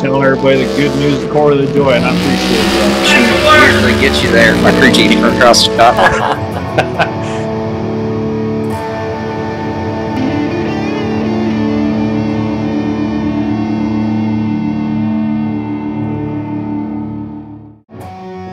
telling everybody the good news of Corey LaJoie, and I appreciate that. Usually gets you there by preaching from across the top.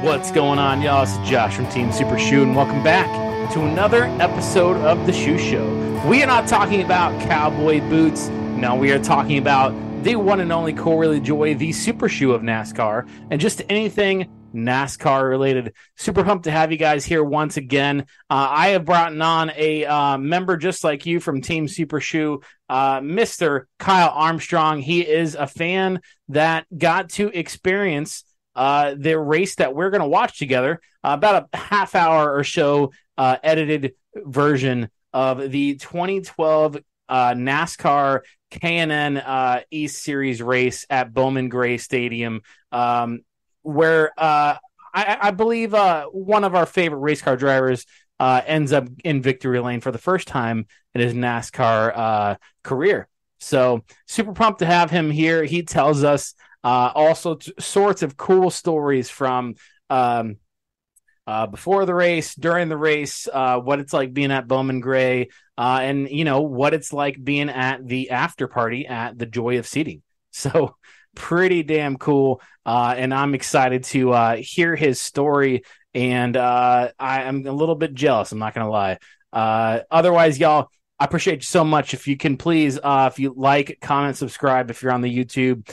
What's going on, y'all? It's Josh from Team Super Shoe, and welcome back to another episode of The Shoe Show. We are not talking about cowboy boots. No, we are talking about the one and only Corey LaJoie, the super shoe of NASCAR, and just anything NASCAR related. Super pumped to have you guys here once again. I have brought on a member just like you from Team Super Shoe, Mr. Kyle Armstrong. He is a fan that got to experience the race that we're going to watch together, about a half hour or so edited version of the 2012 NASCAR K&N East Series race at Bowman Gray Stadium, where I believe one of our favorite race car drivers ends up in victory lane for the first time in his NASCAR career. So super pumped to have him here. He tells us also sorts of cool stories from before the race, during the race, what it's like being at Bowman Gray, and what it's like being at the after party at the Joie of Seating. So pretty damn cool, and I'm excited to hear his story. And I'm a little bit jealous, I'm not gonna lie. Otherwise, y'all, I appreciate you so much. If you can please, if you like, comment, subscribe if you're on the YouTube.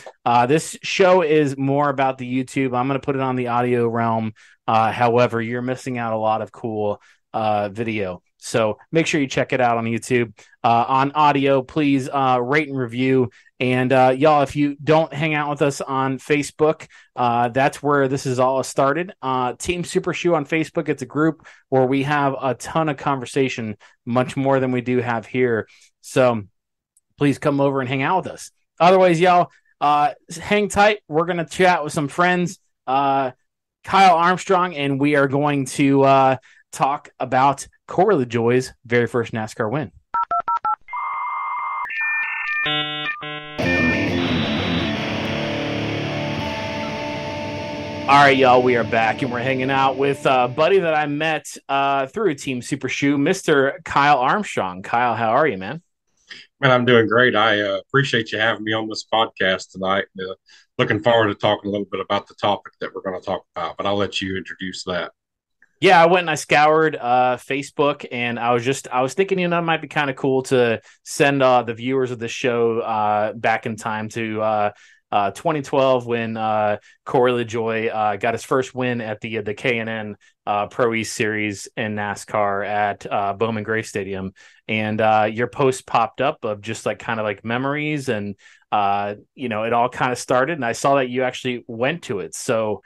This show is more about the YouTube. I'm going to put it on the audio realm. However, you're missing out a lot of cool video. So make sure you check it out on YouTube. On audio, please rate and review. And y'all, if you don't hang out with us on Facebook, that's where this is all started. Team Super Shoe on Facebook. It's a group where we have a ton of conversation, much more than we do have here. So please come over and hang out with us. Otherwise, y'all, hang tight. We're going to chat with some friends, Kyle Armstrong, and we are going to talk about Corey LaJoie's very first NASCAR win. All right, y'all, we are back, and we're hanging out with a buddy that I met through Team Super Shoe, Mr. Kyle Armstrong. Kyle, how are you, man? Man, I'm doing great. I appreciate you having me on this podcast tonight. Looking forward to talking a little bit about the topic that we're going to talk about, but I'll let you introduce that. Yeah, I went and I scoured Facebook, and I was thinking, it might be kind of cool to send the viewers of the show back in time to 2012 when Corey LaJoie got his first win at the K&N Pro East Series in NASCAR at Bowman Gray Stadium, and your post popped up of just kind of memories, and it all kind of started, and I saw that you actually went to it, so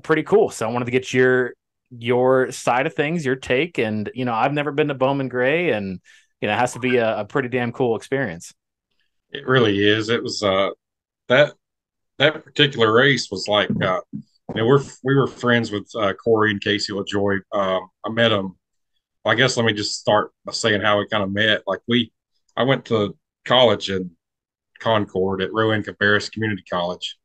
pretty cool. So I wanted to get your side of things, your take, and I've never been to Bowman Gray, and it has to be a pretty damn cool experience. It really is. It was that particular race was we were friends with Corey and Casey LaJoie. I met them. Well, I guess let me just start by saying how we kind of met. I went to college in Concord at Rowan Cabarrus Community College,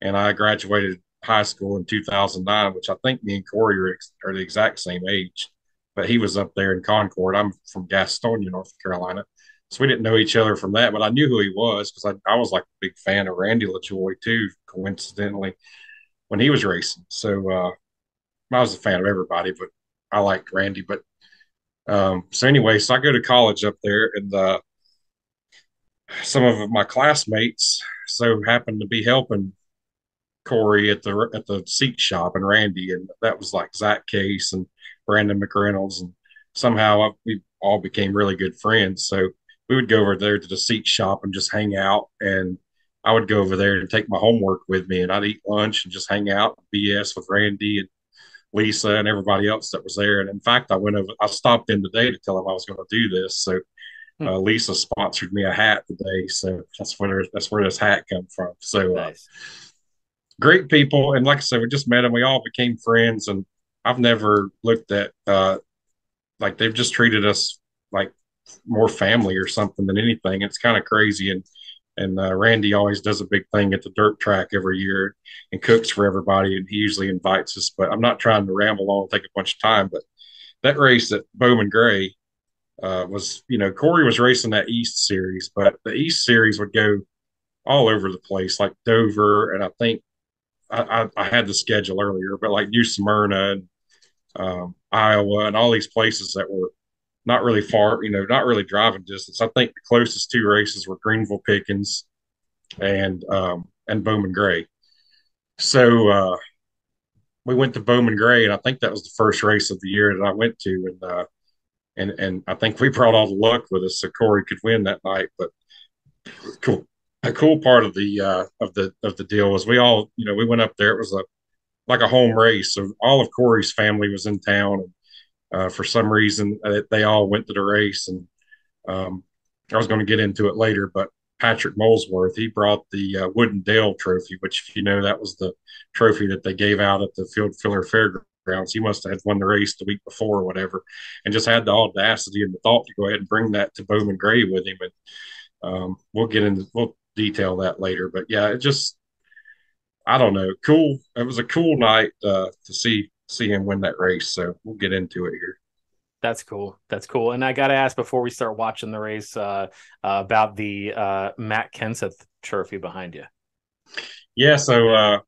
and I graduated high school in 2009, which I think me and Corey are the exact same age, but he was up there in Concord. I'm from Gastonia, North Carolina. So we didn't know each other from that, but I knew who he was because I was a big fan of Randy LaJoie too, coincidentally, when he was racing. So I was a fan of everybody, but I liked Randy. But so anyway, so I go to college up there, and some of my classmates so happened to be helping Corey at the seat shop, and Randy, and that was Zach Case and Brandon McReynolds, and somehow we all became really good friends. So we would go over there to the seat shop and just hang out, and I would go over there and take my homework with me, and I'd eat lunch and just hang out, BS with Randy and Lisa and everybody else that was there. And in fact, I stopped in today to tell them I was going to do this. So Lisa sponsored me a hat today, so that's where this hat comes from. So nice. Great people, and like I said, we just met them. We all became friends, and I've never looked at they've just treated us like more family or something than anything. It's kind of crazy, and And Randy always does a big thing at the dirt track every year and cooks for everybody. And he usually invites us. But I'm not trying to ramble on and take a bunch of time. But that race at Bowman Gray was, Corey was racing that East Series, but the East Series would go all over the place, like Dover, and I think I had the schedule earlier, but like New Smyrna and Iowa and all these places that were not really far, not really driving distance. I think the closest two races were Greenville Pickens and Bowman Gray. So we went to Bowman Gray, and I think that was the first race of the year that I went to, and I think we brought all the luck with us, so Corey could win that night. But cool, a cool part of the deal was we all, we went up there. It was like a home race, so all of Corey's family was in town. And for some reason, they all went to the race, and I was going to get into it later, but Patrick Molesworth, he brought the Wooden Dale Trophy, which, that was the trophy that they gave out at the Field Filler Fairgrounds. He must have had won the race the week before or whatever, and just had the audacity and the thought to go ahead and bring that to Bowman Gray with him. And we'll detail that later. But yeah, I don't know, cool. It was a cool night to see him win that race. So we'll get into it here. That's cool. That's cool. And I got to ask before we start watching the race about the Matt Kenseth trophy behind you. Yeah. So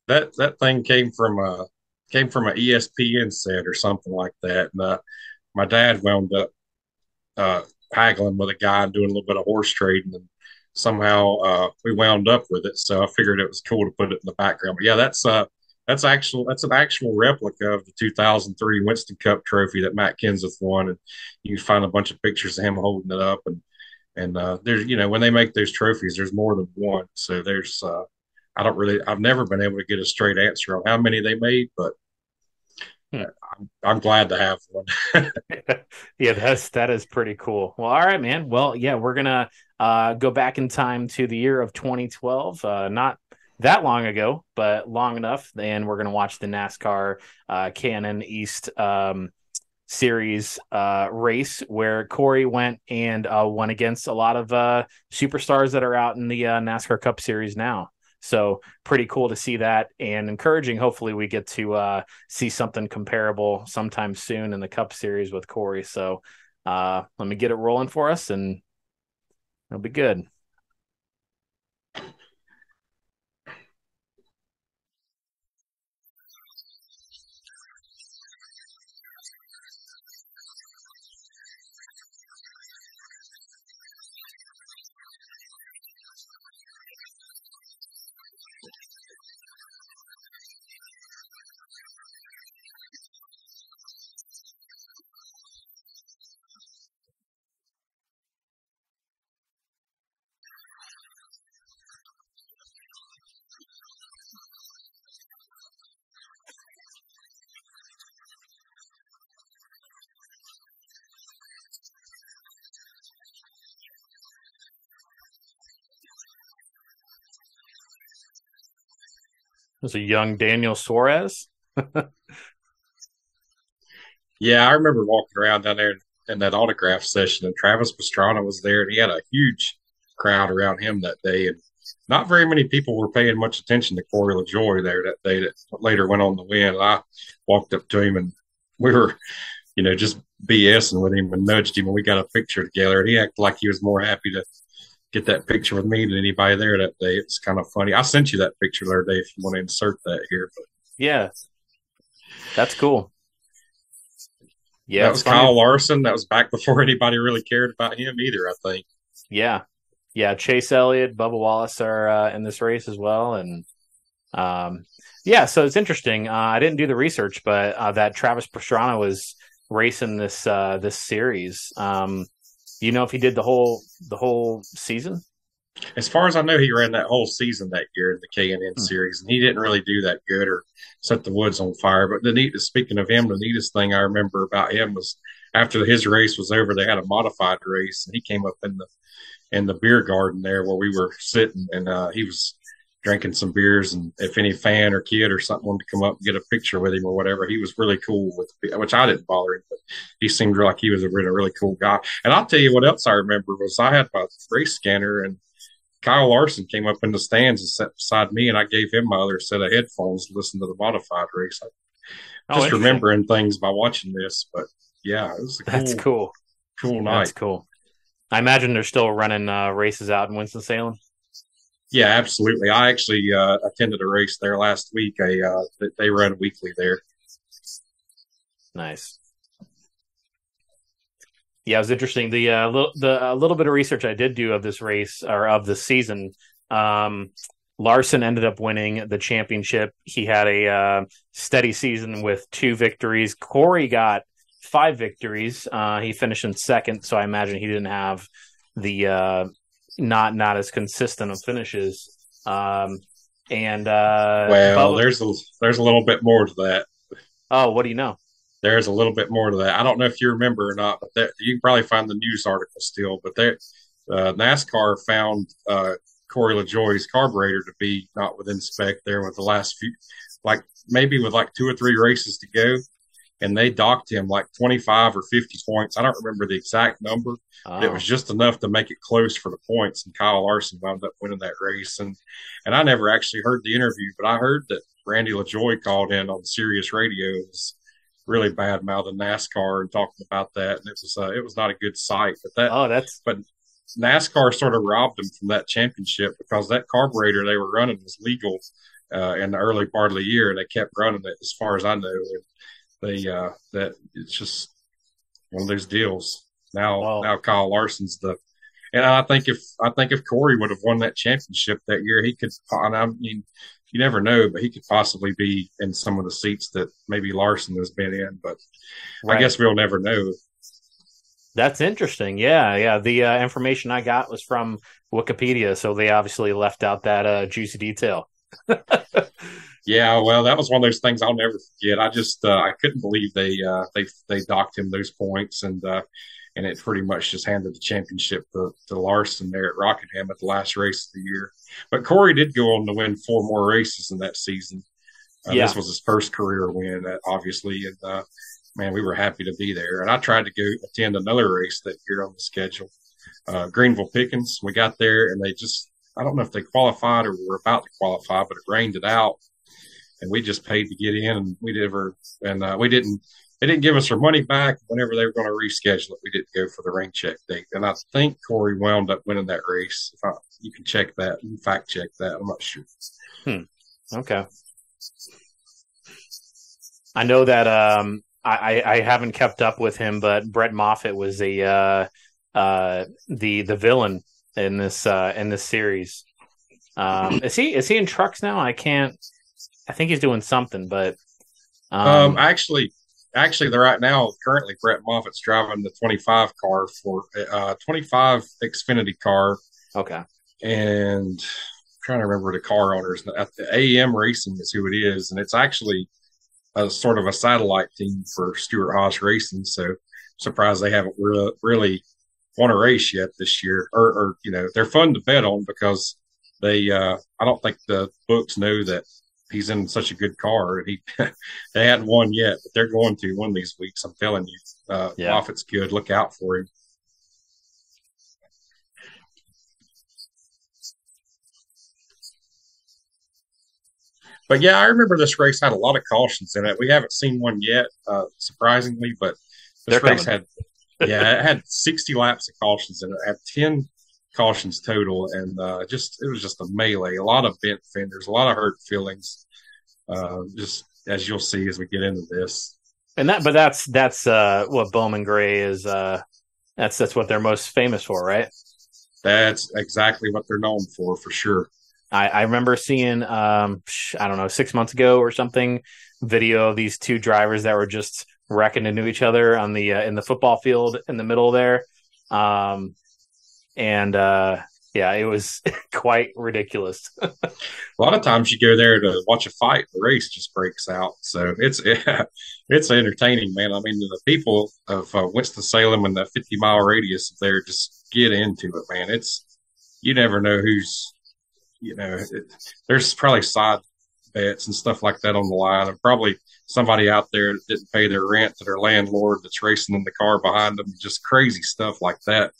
that thing came from an ESPN set or something like that. And my dad wound up haggling with a guy and doing a little bit of horse trading, and somehow we wound up with it. So I figured it was cool to put it in the background. But yeah, that's an actual replica of the 2003 Winston Cup trophy that Matt Kenseth won, and you can find a bunch of pictures of him holding it up. And there's, when they make those trophies, there's more than one. So there's I've never been able to get a straight answer on how many they made, but I'm glad to have one. Yeah, that is pretty cool. Well, all right, man. Well, yeah, we're gonna go back in time to the year of 2012. Not that long ago, but long enough. And we're gonna watch the NASCAR Canon East Series race where Corey went and won against a lot of superstars that are out in the NASCAR Cup Series now. So pretty cool to see that, and encouraging. Hopefully we get to see something comparable sometime soon in the Cup Series with Corey. So let me get it rolling for us, and it'll be good. There's a young Daniel Suarez. Yeah, I remember walking around down there in that autograph session, and Travis Pastrana was there, and he had a huge crowd around him that day. And not very many people were paying much attention to Corey LaJoie there that day that later went on to win. And I walked up to him, and we were, just BSing with him and nudged him, and we got a picture together. And he acted like he was more happy to get that picture with me than anybody there that day. It's kind of funny. I sent you that picture the other day if you want to insert that here. But yeah, that's cool. Yeah, that was Kyle Larson. That was back before anybody really cared about him either, I think. Yeah. Chase Elliott, Bubba Wallace are in this race as well, and so it's interesting. I didn't do the research, but that Travis Pastrana was racing this series. Do you know if he did the whole season? As far as I know, he ran that whole season that year in the K&N series, and he didn't really do that good or set the woods on fire. But speaking of him, the neatest thing I remember about him was after his race was over, they had a modified race, and he came up in the beer garden there where we were sitting, and he was drinking some beers. And if any fan or kid or something wanted to come up and get a picture with him or whatever, he was really cool with it, which I didn't bother him, but he seemed like he was a really, really cool guy. And I'll tell you what else I remember was I had my race scanner, and Kyle Larson came up in the stands and sat beside me, and I gave him my other set of headphones to listen to the modified race. Just remembering things by watching this, but yeah, it was a cool night. That's cool. I imagine they're still running races out in Winston-Salem. Yeah, absolutely. I actually attended a race there last week. They run weekly there. Nice. Yeah, it was interesting. The little bit of research I did do of this race or of the season, Larson ended up winning the championship. He had a steady season with 2 victories. Corey got 5 victories. He finished in second, so I imagine he didn't have the not as consistent of finishes. There's a little bit more to that. Oh, what do you know? There's a little bit more to that. I don't know if you remember or not, but you can probably find the news article still. But NASCAR found Corey LaJoie's carburetor to be not within spec there with the last few, maybe with 2 or 3 races to go. And they docked him 25 or 50 points. I don't remember the exact number, but it was just enough to make it close for the points. And Kyle Larson wound up winning that race. And I never actually heard the interview, but I heard that Randy LaJoie called in on Sirius Radio. It was really bad mouthing NASCAR and talking about that. And it was not a good sight. But NASCAR sort of robbed them from that championship because that carburetor they were running was legal in the early part of the year. And they kept running it as far as I know. And that it's just one of those deals. Now Kyle Larson's and I think if Corey would have won that championship that year, he could. And I mean, you never know, but he could possibly be in some of the seats that maybe Larson has been in. But I guess we'll never know. That's interesting. Yeah. The information I got was from Wikipedia, so they obviously left out that juicy detail. Yeah, well, that was one of those things I'll never forget. I couldn't believe they docked him those points, and it pretty much just handed the championship to Larson there at Rockingham at the last race of the year. But Corey did go on to win 4 more races in that season. This was his first career win, obviously, and man, we were happy to be there. And I tried to go attend another race that year on the schedule, Greenville Pickens. We got there, and I don't know if they qualified or were about to qualify, but it rained it out. And we just paid to get in, and they didn't give us our money back. Whenever they were going to reschedule it, we didn't go for the rain check date. And I think Corey wound up winning that race. You can check that, you can fact check that. I'm not sure. Okay. I know that I haven't kept up with him, but Brett Moffitt was the villain in this series. Is he in trucks now? I think he's doing something, but actually, they're right now. Currently, Brett Moffitt's driving the 25 car for 25 Xfinity car. Okay, and I'm trying to remember the car owners. AEM Racing is who it is, and it's actually a sort of a satellite team for Stuart Haas Racing. So, I'm surprised they haven't really won a race yet this year, or they're fun to bet on because they. I don't think the books know that he's in such a good car, and they hadn't won yet, but they're going to one of these weeks. I'm telling you, Moffitt's good. Look out for him. But yeah, I remember this race had a lot of cautions in it. We haven't seen one yet, surprisingly, but this race it had 60 laps of cautions in it. It had 10 cautions total, and it was just a melee. A lot of bent fenders, a lot of hurt feelings. Just as you'll see as we get into this. And that's what Bowman Gray is. That's what they're most famous for, right? That's exactly what they're known for sure. I remember seeing I don't know 6 months ago or something video of these 2 drivers that were just wrecking into each other on the in the football field in the middle there. It was quite ridiculous. A lot of times you go there to watch a fight, the race just breaks out. So it's entertaining, man. I mean, the people of Winston-Salem and the 50-mile radius there just get into it, man. You never know who's, there's probably side bets and stuff like that on the line, and probably somebody out there that didn't pay their rent to their landlord that's racing in the car behind them, just crazy stuff like that.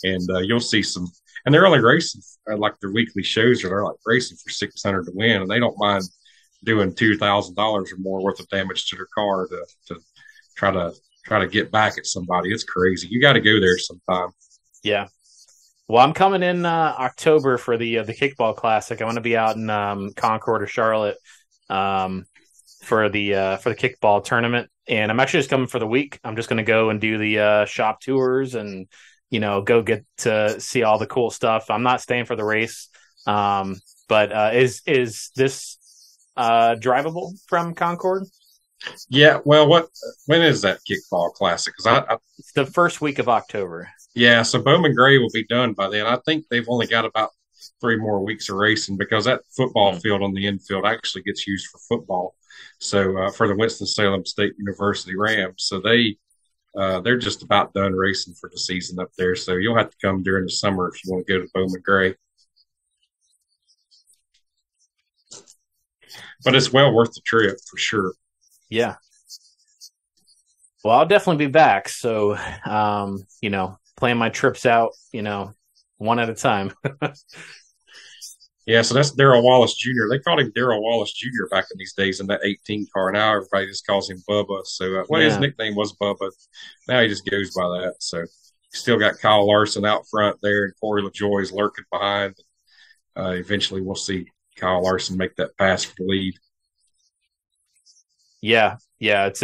and you'll see some. And they're only racing like their weekly shows, or they're like racing for 600 to win, and they don't mind doing $2,000 or more worth of damage to their car to try to get back at somebody. It's crazy. You got to go there sometime. Yeah. Well, I'm coming in October for the Kickball Classic. I want to be out in Concord or Charlotte for the kickball tournament, and I'm actually just coming for the week. I'm just going to go and do the shop tours and go get to see all the cool stuff. I'm not staying for the race, but is this drivable from Concord? Yeah. Well, when is that Kickball Classic? Because it's the first week of October. Yeah, so Bowman Gray will be done by then. I think they've only got about 3 more weeks of racing, because that football field on the infield actually gets used for football. So for the Winston-Salem State University Rams, so they're just about done racing for the season up there. So you'll have to come during the summer if you want to go to Bowman Gray. But it's well worth the trip for sure. Yeah. Well, I'll definitely be back. So, plan my trips out, one at a time. Yeah, so that's Darrell Wallace Jr. They called him Darrell Wallace Jr. back in these days in that 18 car. Now everybody just calls him Bubba. So his nickname was Bubba. Now he just goes by that. So still got Kyle Larson out front there, and Corey LaJoie is lurking behind. Eventually we'll see Kyle Larson make that pass for the lead. Yeah, it's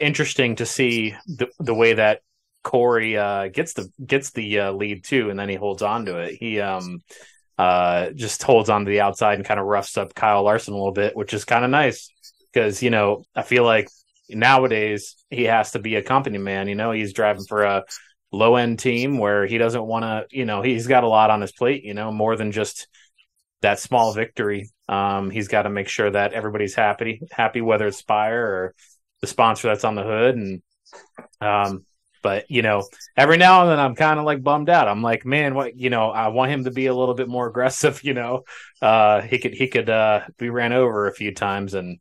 interesting to see the way that Corey gets the lead too, and then he holds on to it. He just holds on to the outside and kind of roughs up Kyle Larson a little bit, which is kind of nice because I feel like nowadays he has to be a company man. He's driving for a low end team where he doesn't want to. He's got a lot on his plate. More than just that small victory. He's got to make sure that everybody's happy, whether it's Spire or the sponsor that's on the hood. And but every now and then I'm kind of like bummed out. I'm like, man, what I want him to be a little bit more aggressive. He could be ran over a few times, and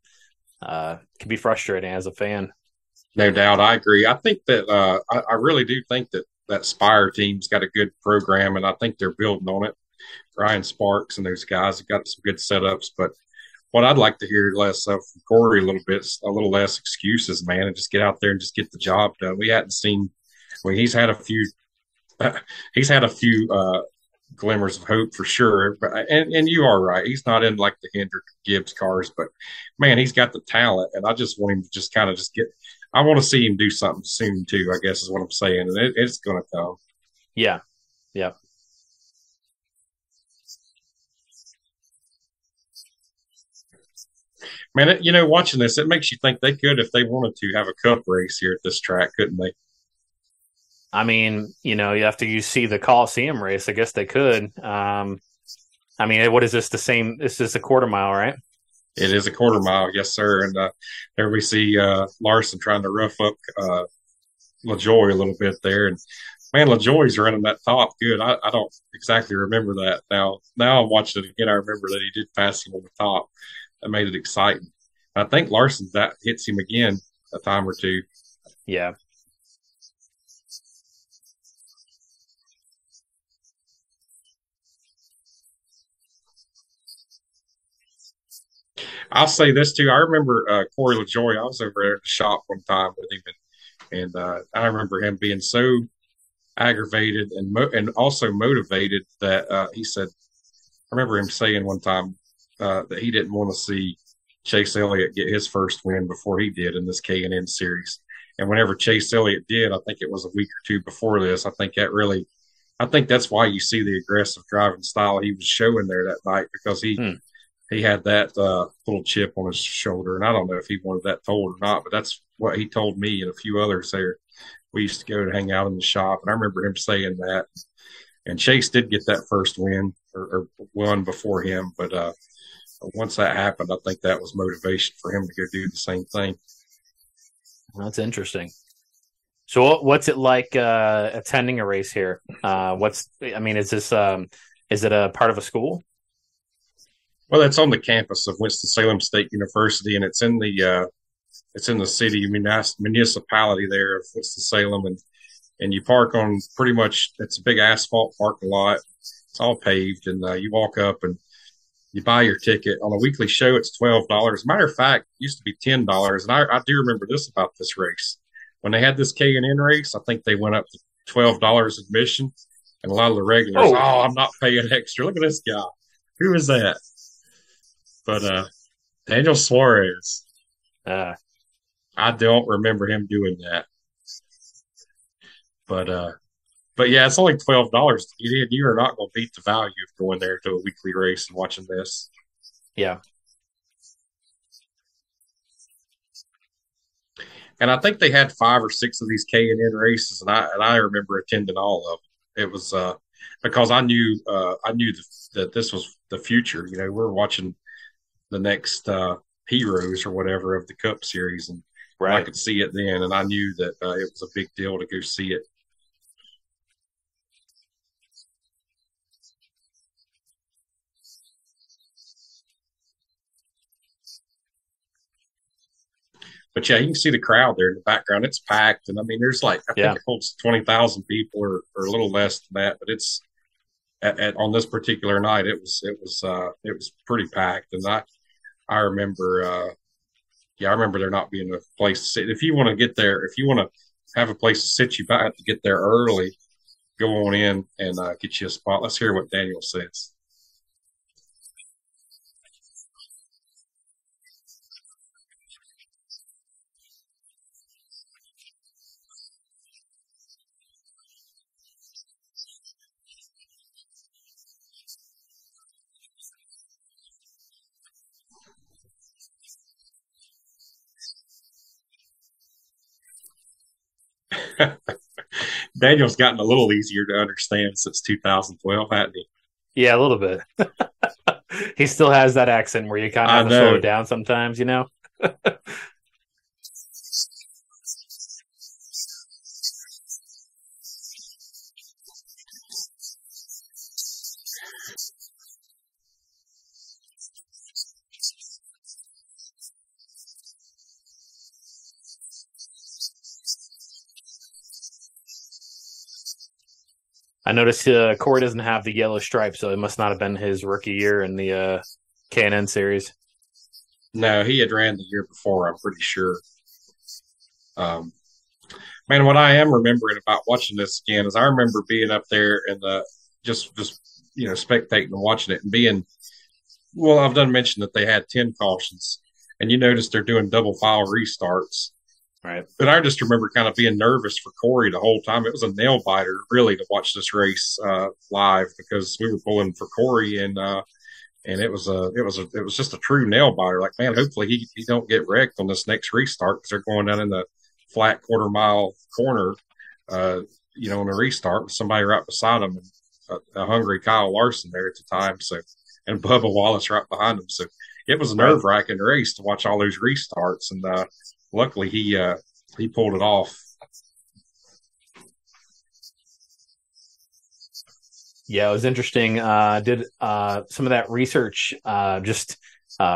can be frustrating as a fan. No doubt, I agree. I think that I really do think that Spire team's got a good program, and I think they're building on it. Ryan Sparks and those guys have got some good setups, but what I'd like to hear less of from Corey a little less excuses, man, and just get out there and just get the job done. We hadn't seen, he's had a few glimmers of hope for sure. And you are right. He's not in like the Hendrick Gibbs cars, but man, he's got the talent, and I just want him to just kind of I want to see him do something soon too, I guess is what I'm saying. And it's going to come. Yeah. Yeah. Man, watching this, it makes you think they could, if they wanted to, have a cup race here at this track, couldn't they? I mean, after you see the Coliseum race, I guess they could. I mean, what is this? This is a quarter mile, right? It is a quarter mile, yes, sir. And there we see Larson trying to rough up LaJoie a little bit there. And man, LaJoie's running that top good. I don't exactly remember that. Now I'm watching it again. I remember that he did pass him on the top. That made it exciting. I think Larson that hits him again a time or two. Yeah. I'll say this too. I remember Corey LaJoie. I was over there at the shop one time with him, and I remember him being so aggravated and also motivated that he said, I remember him saying one time that he didn't want to see Chase Elliott get his first win before he did in this K&N series. And whenever Chase Elliott did, I think it was a week or two before this, I think that's why you see the aggressive driving style he was showing there that night, because he had that little chip on his shoulder. And I don't know if he wanted that told or not, but that's what he told me and a few others there. We used to go to hang out in the shop, and I remember him saying that. And Chase did get that first win or won before him, but once that happened, I think that was motivation for him to go do the same thing. That's interesting. So what's it like attending a race here? Is it a part of a school? Well, it's on the campus of Winston-Salem State University, and it's in the city municipality there of Winston-Salem, and you park on pretty much, it's a big asphalt parking lot. It's all paved, and you walk up and you buy your ticket. On a weekly show, it's $12. Matter of fact, it used to be $10. And I do remember this about this race. When they had this K&N race, I think they went up to $12 admission. And a lot of the regulars, I'm not paying extra. Look at this guy. Who is that? But Daniel Suarez. I don't remember him doing that. But yeah, it's only $12 to get in. You are not going to beat the value of going there to a weekly race and watching this. Yeah. And I think they had 5 or 6 of these K&N races, and I remember attending all of them. It was because I knew that this was the future. You know, we were watching the next heroes or whatever of the Cup Series, and I could see it then, and I knew that it was a big deal to go see it. But yeah, you can see the crowd there in the background. It's packed, and I mean, there's like I think it holds 20,000 people or a little less than that. But it's on this particular night, it was pretty packed, and I remember, I remember there not being a place to sit. If you want to get there, if you want to have a place to sit, you might have to get there early. Go on in and get you a spot. Let's hear what Daniel says. Daniel's gotten a little easier to understand since 2012, hasn't he? Yeah, a little bit. He still has that accent where you kind of have to slow it down sometimes, you know? I noticed Corey doesn't have the yellow stripe, so it must not have been his rookie year in the K&N series. No, he had ran the year before, I'm pretty sure. Man, what I am remembering about watching this again is I remember being up there and just spectating and watching it and being, well, I've done mention that they had 10 cautions, and you notice they're doing double file restarts. Right. But I just remember kind of being nervous for Corey the whole time. It was a nail biter, really, to watch this race live because we were pulling for Corey, and it was just a true nail biter. Like, man, hopefully he don't get wrecked on this next restart because they're going down in the flat quarter-mile corner, on the restart with somebody right beside him, and a hungry Kyle Larson there at the time. So, and Bubba Wallace right behind him. So it was a nerve-wracking race to watch all those restarts, and luckily he pulled it off. Yeah, it was interesting. Did some of that research just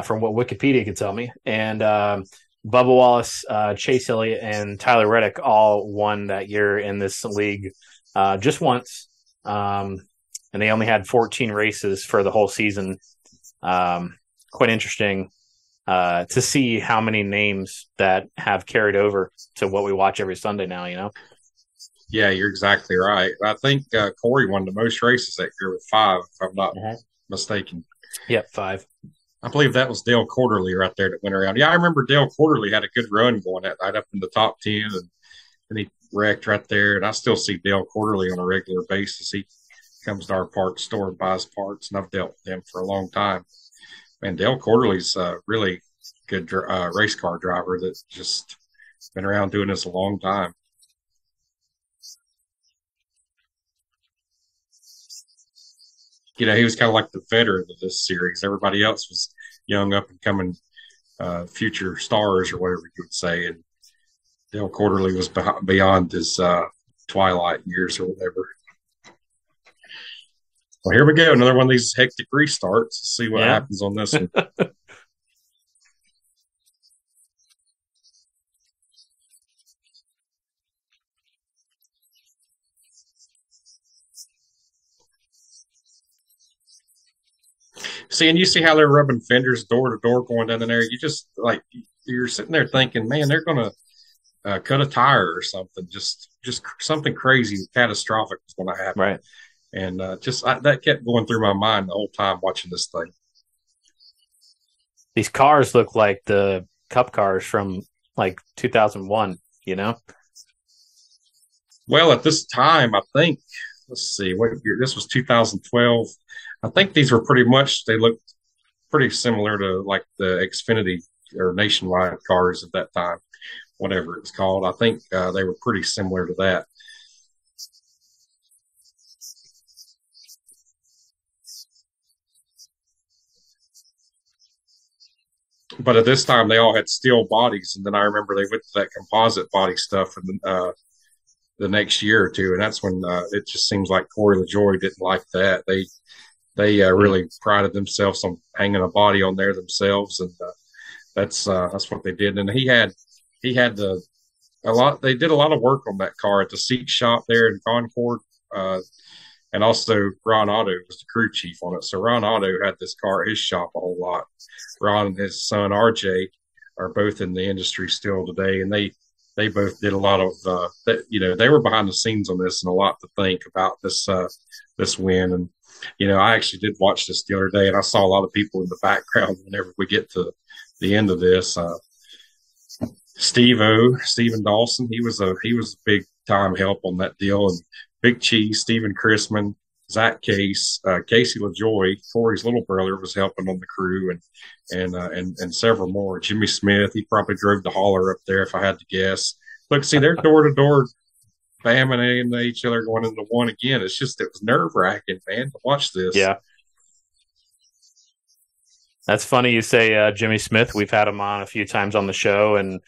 from what Wikipedia could tell me. And Bubba Wallace, Chase Elliott, and Tyler Reddick all won that year in this league just once. And they only had 14 races for the whole season. Quite interesting to see how many names that have carried over to what we watch every Sunday now, you know? Yeah, you're exactly right. I think Corey won the most races that year with 5, if I'm not mistaken. Yep, 5. I believe that was Dale Quarterly right there that went around. Yeah, I remember Dale Quarterly had a good run going that night up in the top 10, and he wrecked right there. And I still see Dale Quarterly on a regular basis. He comes to our parts store and buys parts, and I've dealt with him for a long time. Man, Dale Quarterly's a really good race car driver that's just been around doing this a long time. He was kind of like the veteran of this series. Everybody else was young, up and coming future stars or whatever you would say. And Dale Quarterly was beyond his twilight years or whatever. Well, here we go. Another one of these hectic restarts. Let's see what happens on this one. See, and you see how they're rubbing fenders door to door going down in there. You just like you're sitting there thinking, man, they're gonna cut a tire or something. Just something crazy, catastrophic was going to happen. Right. And that kept going through my mind the whole time watching this thing. These cars look like the Cup cars from like 2001. You know. Well, at this time, I think, let's see, what year? This was 2012. I think these were they looked pretty similar to like the Xfinity or Nationwide cars at that time, whatever it's called. I think they were pretty similar to that. But at this time, they all had steel bodies. And then I remember they went to that composite body stuff and the next year or two, and that's when it just seems like Corey LaJoie didn't like that. They really prided themselves on hanging a body on there themselves, and that's what they did. And he had a lot. They did a lot of work on that car at the seat shop there in Concord, and also Ron Otto was the crew chief on it. So Ron Otto had this car at his shop a whole lot. Ron and his son RJ are both in the industry still today, and they both did a lot of they were behind the scenes on this and a lot to think about this win. And I actually did watch this the other day, and I saw a lot of people in the background whenever we get to the end of this. Steven Dawson, he was a big time help on that deal, and Big Cheese, Stephen Chrisman, Zach Case, Casey LaJoie, Corey's little brother, was helping on the crew, and several more. Jimmy Smith, he probably drove the hauler up there if I had to guess. Look, see, they're door to door bamming into each other going into one again. It was nerve wracking, man, to watch this. Yeah. That's funny you say Jimmy Smith. We've had him on a few times on the show, and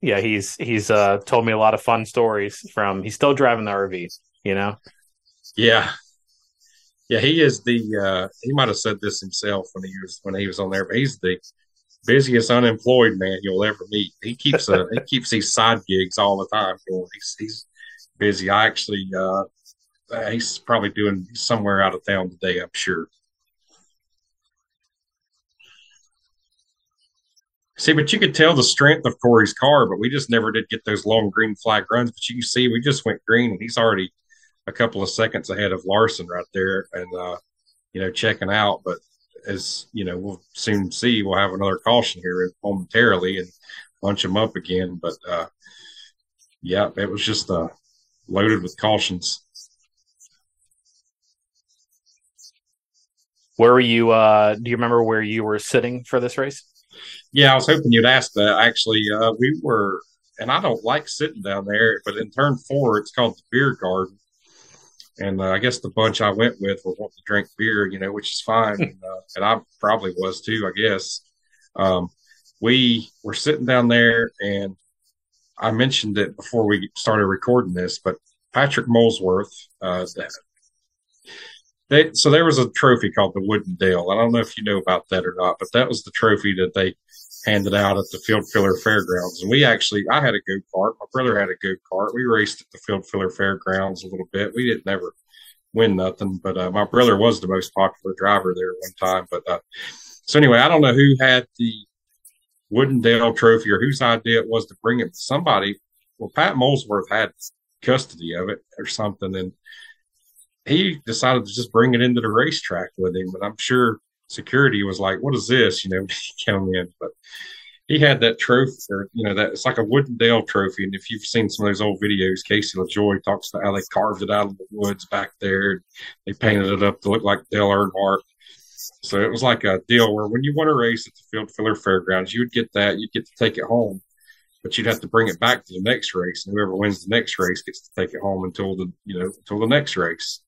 he's told me a lot of fun stories he's still driving the RV, Yeah. Yeah, he is he might have said this himself when he was on there, but he's the busiest unemployed man you'll ever meet. He keeps these side gigs all the time going. He's busy. I actually he's probably doing somewhere out of town today, I'm sure. See, but you could tell the strength of Corey's car, but we just never did get those long green flag runs. But you can see we just went green, and he's already a couple of seconds ahead of Larson right there, and checking out. But as we'll soon see, we'll have another caution here momentarily and bunch them up again. But it was just loaded with cautions. Where were you? Do you remember where you were sitting for this race? Yeah, I was hoping you'd ask that. Actually, we were, and I don't like sitting down there, but in turn 4, it's called the beer garden. And I guess the bunch I went with were wanting to drink beer, which is fine. And I probably was too, I guess. We were sitting down there, and I mentioned it before we started recording this, but Patrick Molesworth, so there was a trophy called the Wooden Dale. I don't know if you know about that or not, but that was the trophy that they handed out at the Field Filler Fairgrounds. And I had a go-kart. My brother had a go-kart. We raced at the Field Filler Fairgrounds a little bit. We didn't ever win nothing, but my brother was the most popular driver there one time. But so anyway, I don't know who had the Wooden Dale trophy or whose idea it was to bring it to somebody. Well, Pat Molesworth had custody of it or something, and he decided to just bring it into the racetrack with him. And I'm sure security was like, "What is this?" Come in. But he had that trophy, or that it's like a Wooden Dale trophy. And if you've seen some of those old videos, Casey LaJoie talks about how they carved it out of the woods back there. They painted it up to look like Dale Earnhardt. So it was like a deal where when you won a race at the Field Filler Fairgrounds, you would get that. You'd get to take it home, but you'd have to bring it back to the next race. And whoever wins the next race gets to take it home until the next race.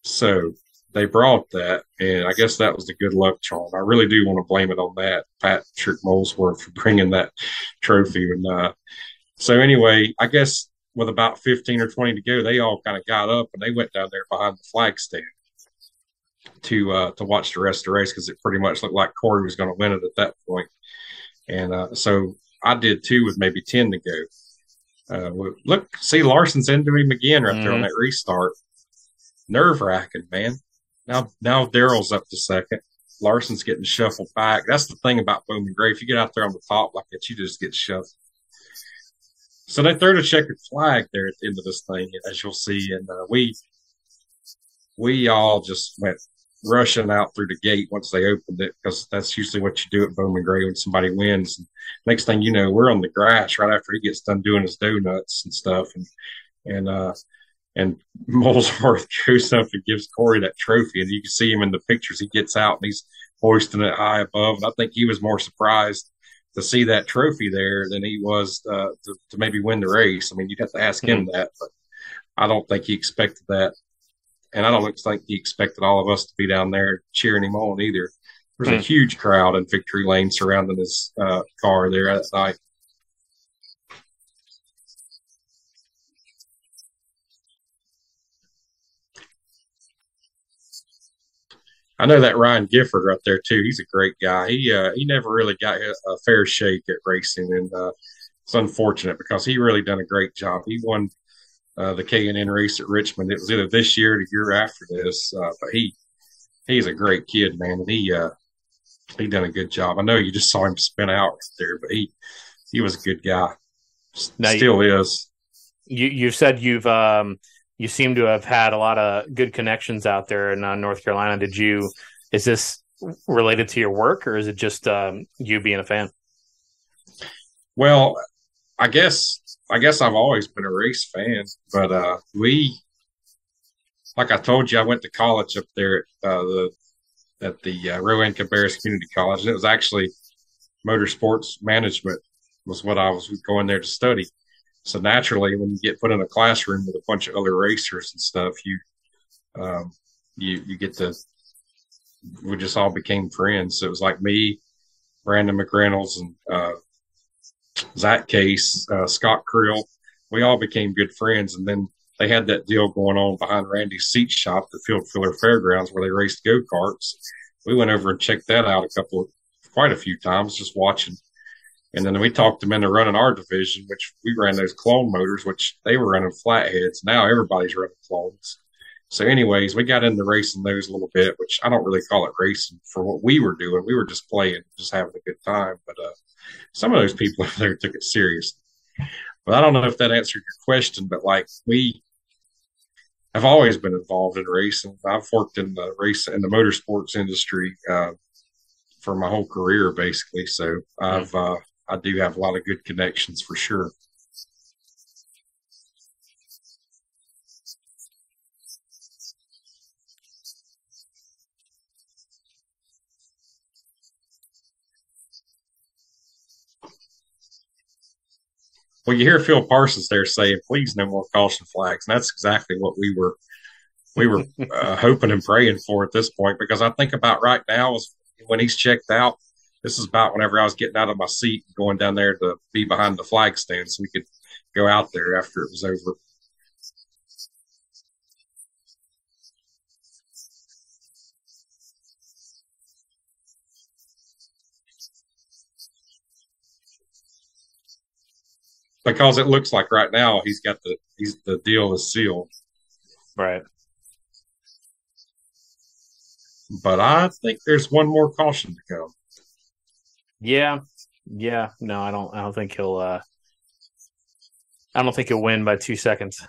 So they brought that, and I guess that was the good luck charm. I really do want to blame it on that, Patrick Molesworth, for bringing that trophy. And so anyway, I guess with about 15 or 20 to go, they all kind of got up, and they went down there behind the flag stand to watch the rest of the race, because it pretty much looked like Corey was going to win it at that point. And so I did too, with maybe 10 to go. Look, see, Larson's into him again right there on that restart. Nerve wracking, man. Now Daryl's up to second. Larson's getting shuffled back. That's the thing about Bowman Gray. If you get out there on the top like that, you just get shuffled. So they throw the checkered flag there at the end of this thing, as you'll see. And we all just went rushing out through the gate once they opened it, because that's usually what you do at Bowman Gray when somebody wins. And next thing you know, we're on the grass right after he gets done doing his donuts and stuff. And Molesworth goes up and gives Corey that trophy, and you can see him in the pictures. He gets out and he's hoisting it high above. And I think he was more surprised to see that trophy there than he was to maybe win the race. I mean, you'd have to ask him that, but I don't think he expected that. And I don't think he expected all of us to be down there cheering him on either. There's a huge crowd in Victory Lane surrounding his car there that night. I know that Ryan Gifford right there too. He's a great guy. He never really got a fair shake at racing, and it's unfortunate because he really done a great job. He won the K&N race at Richmond. It was either this year or the year after this, but he's a great kid, man, and he done a good job. I know you just saw him spin out right there, but he was a good guy. Still is. You've said you seem to have had a lot of good connections out there in North Carolina. Is this related to your work, or is it just you being a fan? Well, I guess I've always been a race fan, but like I told you, I went to college up there at the Rowan Cabarrus Community College, and it was actually motorsports management was what I was going there to study. So naturally, when you get put in a classroom with a bunch of other racers and stuff, you get to, we just all became friends. So it was like me, Brandon McReynolds, and Zach Case, Scott Krill. We all became good friends. And then they had that deal going on behind Randy's seat shop, the Field Filler Fairgrounds, where they raced go-karts. We went over and checked that out quite a few times, just watching. And then we talked them into running our division, which we ran those clone motors, which they were running flatheads. Now everybody's running clones. So anyways, we got into racing those a little bit, which I don't really call it racing for what we were doing. We were just playing, just having a good time. But some of those people over there took it serious. But I don't know if that answered your question, but like we have always been involved in racing. I've worked in the motorsports industry for my whole career, basically. So I do have a lot of good connections for sure. Well, you hear Phil Parsons there saying, "Please, no more caution flags." And that's exactly what we were hoping and praying for at this point, because I think about right now is when he's checked out. This is about whenever I was getting out of my seat, going down there to be behind the flag stand so we could go out there after it was over. Because it looks like right now the deal is sealed. Right. But I think there's one more caution to come. Yeah. No, I don't think he'll. I don't think he'll win by 2 seconds.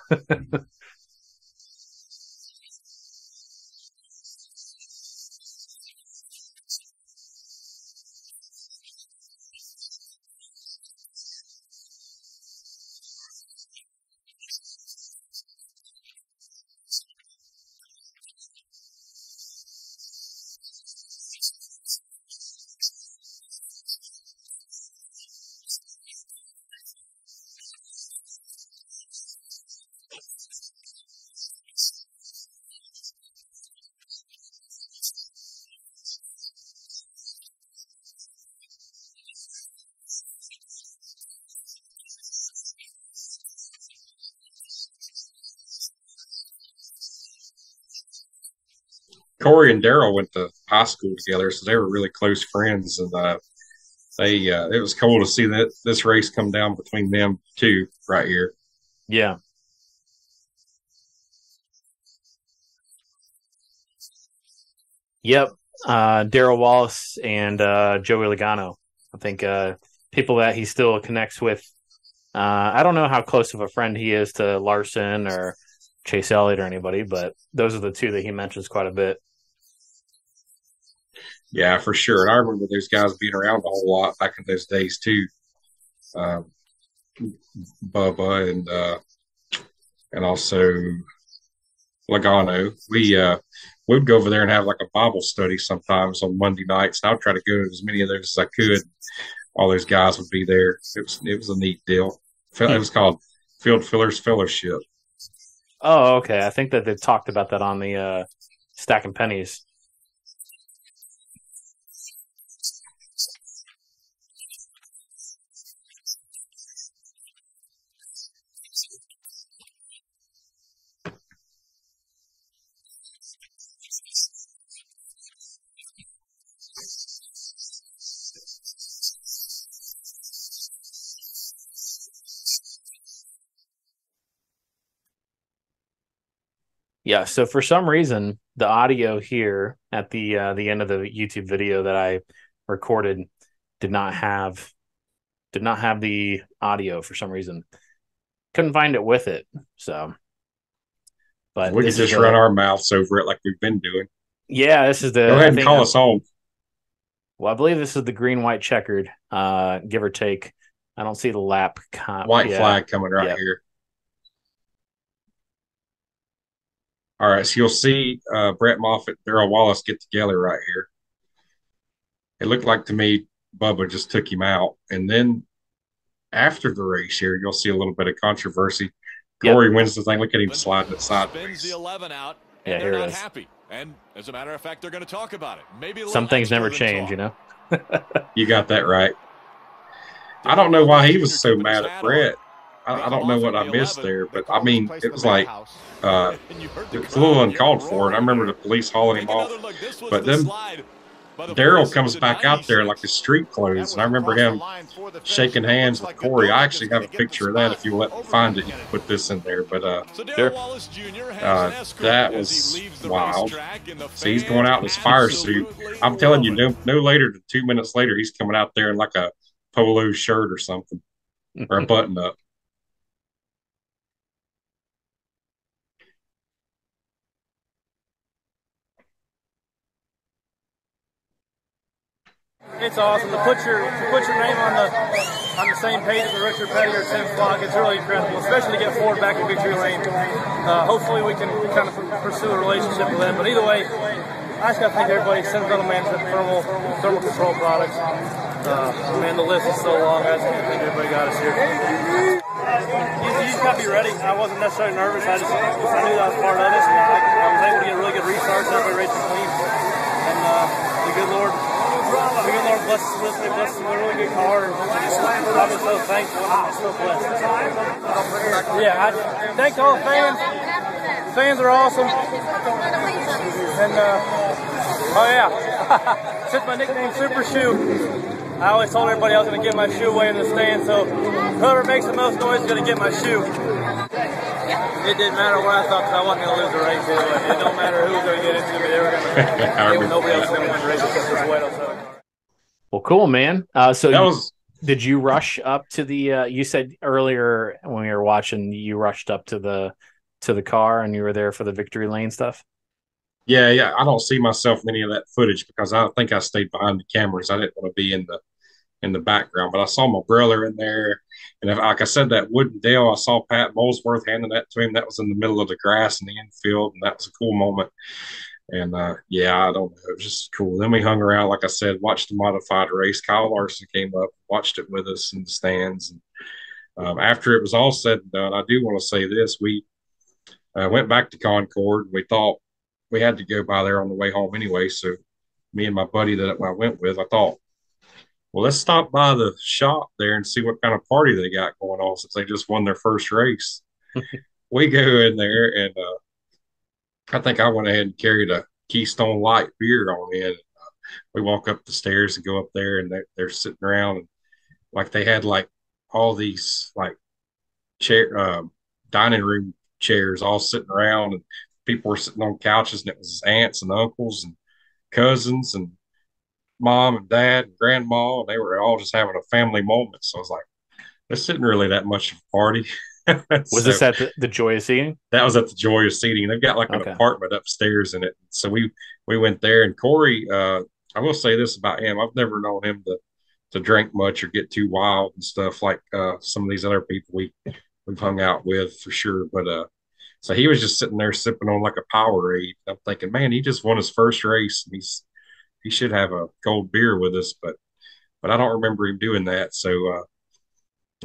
Corey and Daryl went to high school together, so they were really close friends, and it was cool to see that this race come down between them two right here. Yeah. Yep. Daryl Wallace and Joey Logano. I think people that he still connects with. I don't know how close of a friend he is to Larson or Chase Elliott or anybody, but those are the two that he mentions quite a bit. Yeah, for sure. And I remember those guys being around a whole lot back in those days too. Bubba and also Logano. We'd go over there and have like a Bible study sometimes on Monday nights, and I'd try to go to as many of those as I could. All those guys would be there. It was a neat deal. It was called Field Fillers Fellowship. Oh, okay. I think that they talked about that on the Stacking Pennies. Yeah, so for some reason, the audio here at the end of the YouTube video that I recorded did not have the audio for some reason. Couldn't find it with it. So, but we could just run our mouths over it like we've been doing. Yeah, this is the. Go ahead and call us home. Well, I believe this is the green white checkered, give or take. I don't see the lap. White flag coming right here. All right, so you'll see Brett Moffitt, Daryl Wallace get together right here. It looked like to me Bubba just took him out. And then after the race here, you'll see a little bit of controversy. Corey wins the thing. Look at him sliding it sideways. The 11 out, and they're not it is. Happy. And as a matter of fact, they're going to talk about it. Maybe some things never change, you know? You got that right. I don't know why he was so mad at Brett. I don't know what I missed there, but I mean, it was like it was a little uncalled for, and I remember the police hauling him off. But then Daryl comes back out there like his street clothes, and I remember him shaking hands with Corey. I actually have a picture of that. If you let me find it, you can put this in there. But that was wild. So he's going out in his fire suit. I'm telling you, no later than 2 minutes later, he's coming out there in like a polo shirt or something, or a button up. It's awesome to put your name on the same page as Richard Petty or Tim Flock. It's really incredible, especially to get Ford back in victory lane. Hopefully we can kind of pursue a relationship with them. But either way, I just got to thank everybody, Sentimental Management, Thermal Control Products. Man, the list is so long. I just can't think everybody got us here. You just got to be ready. I wasn't necessarily nervous. I knew that was part of this, and I was able to get a really good restart. Everybody racing clean, and the good Lord bless us with it. Bless us with a really good car. I'm just so thankful. I'm so blessed. Yeah, I thank all the fans. Fans are awesome. And oh yeah, since my nickname Super Shoe, I always told everybody I was going to get my shoe away in the stand. So whoever makes the most noise is going to get my shoe. It didn't matter what I thought, because I wasn't going to lose the race anyway. It don't matter who was going to get into me. They were going to. Nobody else was going to win the race except this white outside. Well, cool, man. Did you rush up to the? You said earlier when we were watching, you rushed up to the car and you were there for the victory lane stuff. Yeah. I don't see myself in any of that footage because I think I stayed behind the cameras. I didn't want to be in the background, but I saw my brother in there, and like I said, that wooden deal, I saw Pat Molesworth handing that to him. That was in the middle of the grass in the infield, and that was a cool moment. And I don't know, it was just cool. Then we hung around, like I said, watched the modified race. Kyle Larson came up, watched it with us in the stands. And after it was all said and done, I do want to say this: we went back to Concord. We thought we had to go by there on the way home anyway. So me and my buddy that I went with, I thought, well, let's stop by the shop there and see what kind of party they got going on since they just won their first race. We go in there, and I think I went ahead and carried a Keystone Light beer on in. We walk up the stairs and go up there, and they're sitting around, and like they had like all these like dining room chairs all sitting around, and people were sitting on couches, and it was aunts and uncles and cousins and mom and dad and grandma, and they were all just having a family moment. So I was like, this isn't really that much of a party. Was this at the Joie of Seating? That was at the Joie of Seating. They've got like an apartment upstairs in it. So we went there, and Corey, I will say this about him. I've never known him to drink much or get too wild and stuff like some of these other people we've hung out with for sure. But so he was just sitting there sipping on like a Powerade. I'm thinking, man, he just won his first race. And he should have a cold beer with us, but I don't remember him doing that. So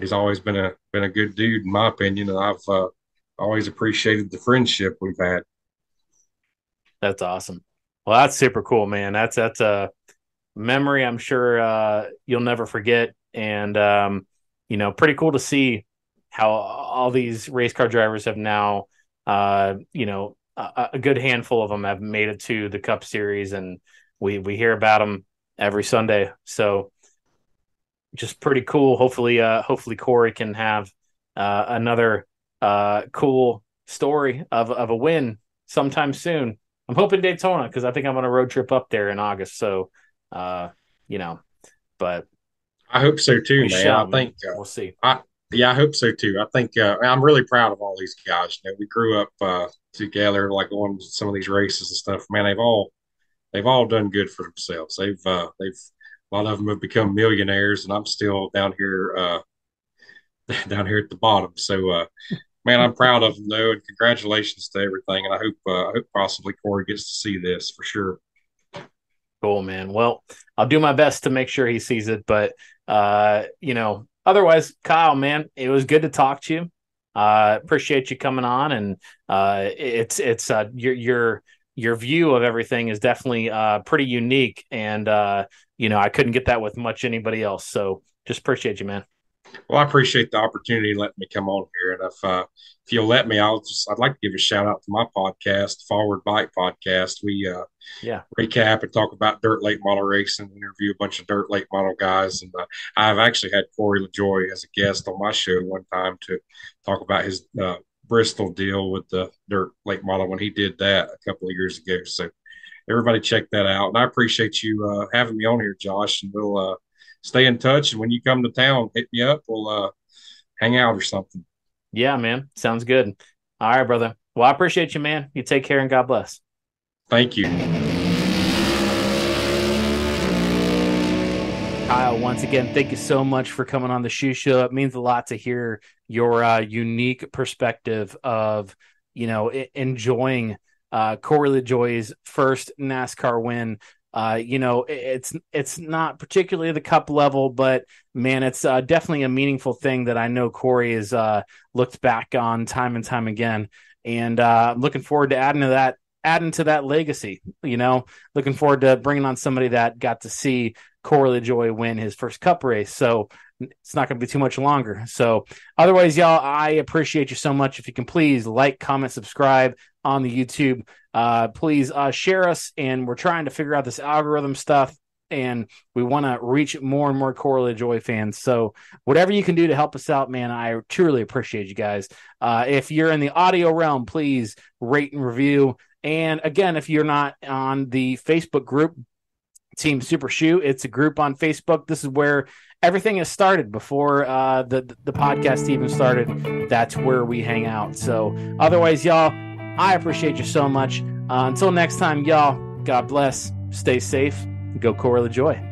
he's always been a good dude in my opinion, and I've always appreciated the friendship we've had. That's awesome. Well, that's super cool, man. That's a memory I'm sure you'll never forget, and pretty cool to see how all these race car drivers have now, a good handful of them have made it to the Cup Series, and we hear about them every Sunday. So just pretty cool. Hopefully Corey can have another cool story of a win sometime soon. I'm hoping Daytona, because I think I'm on a road trip up there in August. So, but I hope so too, man. I think we'll see. I hope so too. I think I'm really proud of all these guys. We grew up together, like going to some of these races and stuff. Man, they've all done good for themselves. They've a lot of them have become millionaires, and I'm still down here at the bottom. So, man, I'm proud of them though, and congratulations to everything. And I hope possibly Corey gets to see this for sure. Cool, man. Well, I'll do my best to make sure he sees it, but otherwise, Kyle, man, it was good to talk to you. Appreciate you coming on, and it's your view of everything is definitely pretty unique, and I couldn't get that with much anybody else. So just appreciate you, man. Well, I appreciate the opportunity to let me come on here, and if you'll let me, I'd like to give a shout out to my podcast, Forward Bike Podcast. We recap and talk about dirt late model racing, interview a bunch of dirt late model guys, and I've actually had Corey LaJoie as a guest on my show one time to talk about his Bristol deal with the dirt late model when he did that a couple of years ago. So everybody check that out, and I appreciate you having me on here, Josh, and we'll stay in touch, and when you come to town, hit me up. We'll hang out or something. Yeah, man. Sounds good. All right, brother. Well, I appreciate you, man. You take care, and God bless. Thank you. Kyle, once again, thank you so much for coming on the Shoe Show. It means a lot to hear your unique perspective of, enjoying Corey LaJoie's first NASCAR win. It's not particularly the Cup level, but man, it's definitely a meaningful thing that I know Corey has looked back on time and time again, and looking forward to adding to that legacy. Looking forward to bringing on somebody that got to see Corey LaJoie win his first Cup race. So it's not going to be too much longer. So otherwise, y'all, I appreciate you so much. If you can please like, comment, subscribe on the YouTube. Please share us, and we're trying to figure out this algorithm stuff, and we want to reach more and more Corey LaJoie fans. So whatever you can do to help us out, man, I truly appreciate you guys. If you're in the audio realm, please rate and review. And again, if you're not on the Facebook group, Team Super Shoe, it's a group on Facebook. This is where everything has started before the podcast even started. That's where we hang out. So otherwise, y'all, I appreciate you so much. Until next time, y'all, God bless, stay safe, go Corey LaJoie.